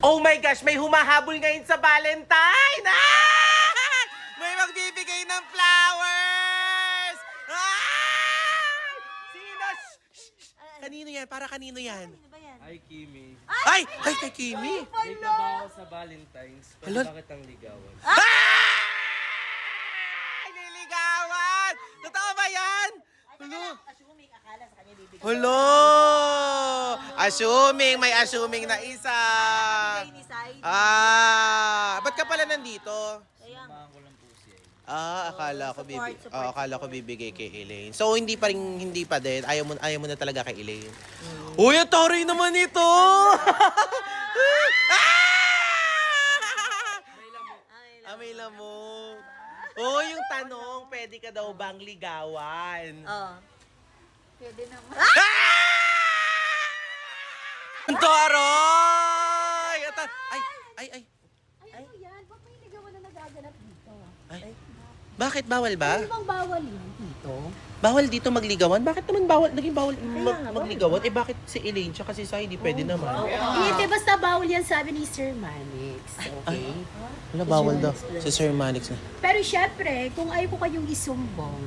Oh my gosh, may humahabol ngayon sa Valentine! Ah! May magbibigay ng flowers! Ah! Sino? Kanino yan? Para kanino yan? Hi, Kimi. Ay! Ay, kay Kimi! May trabaho sa Valentine's. Pwede Hello? ba kitang ligawan? Ay! Niligawan! Totoo ba yan? Hello? Hello! Assuming, may assuming na isa. Ba't ka pala nandito? Samahan ko lang po siya. Akala ko bibigay kay Elaine. So hindi pa din. Ayaw mo na talaga kay Elaine. Uy, ang taray naman ito. May lamok. Oh, yung tanong, pwede ka daw bang ligawan? Pwede naman. Ang taray! Ay. Ano yan? Ba't may ligawan na nagaganap dito? Ay. Bakit bawal ba? Ano bang bawal yun dito? Bawal dito magligawan? Bakit naman naging bawal magligawan? Eh bakit si Elaine tsaka si Sai pwede naman? Hindi, basta bawal yan sabi ni Sir Manix. Okay? Wala, bawal daw. Si Sir Manix na. Pero syempre, kung ayaw ko kayong isumbong,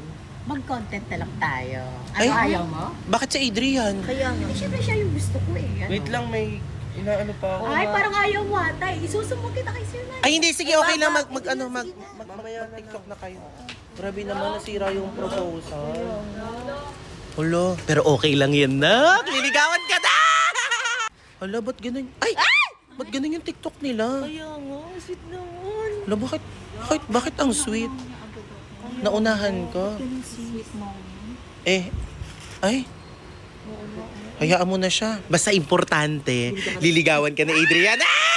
mag-content na lang tayo. Ay. Ayaw mo? Bakit si Adrian? Kaya nga. Syempre siya yung gusto ko eh. Ano? Wait lang, may inaano pa ako. Ay, parang ayaw mo ata eh. Isusumbong kita kay Sir Manix. Ay hindi, sige, okay lang. Mag-TikTok na kayo. Grabe naman, nasira yung proposal. Hulo, pero okay lang yan na. Liligawan ka na! Hala, ba't ganun? Ay! Ba't ganun yung TikTok nila? Kaya nga, sweet naman. Hala, bakit ang sweet? Naunahan ka. Sweet mo. Hayaan mo na siya. Basta importante, liligawan ka na Adrian. Ah!